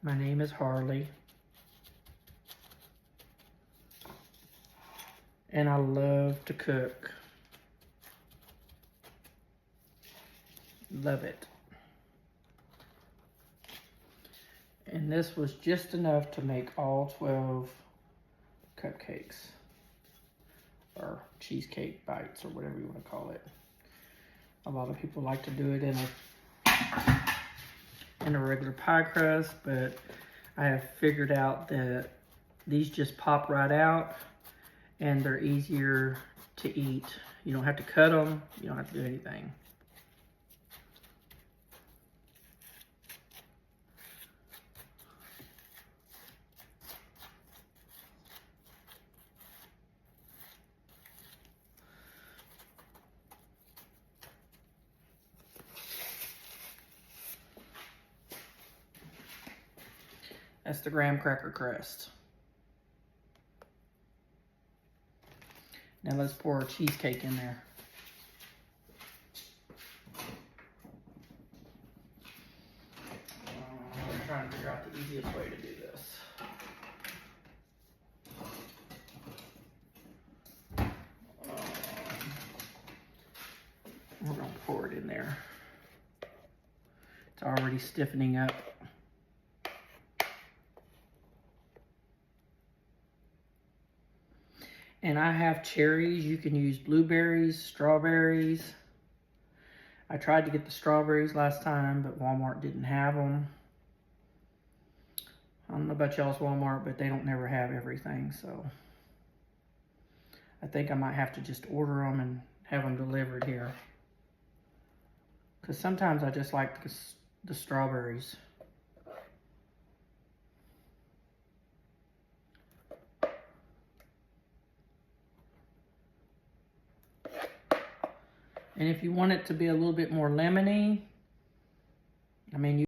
My name is Harley. And I love to cook. Love it. And this was just enough to make all 12 cupcakes. Or cheesecake bites, or whatever you want to call it. A lot of people like to do it in a regular pie crust, but I have figured out that these just pop right out and they're easier to eat. You don't have to cut them, you don't have to do anything. That's the graham cracker crust. Now let's pour our cheesecake in there. I'm trying to figure out the easiest way to do this. We're gonna pour it in there. It's already stiffening up. And I have cherries. You can use blueberries, strawberries. I tried to get the strawberries last time, but Walmart didn't have them. I don't know about y'all's Walmart, but they don't never have everything, so I think I might have to just order them and have them delivered here. Because sometimes I just like the strawberries. And if you want it to be a little bit more lemony, I mean,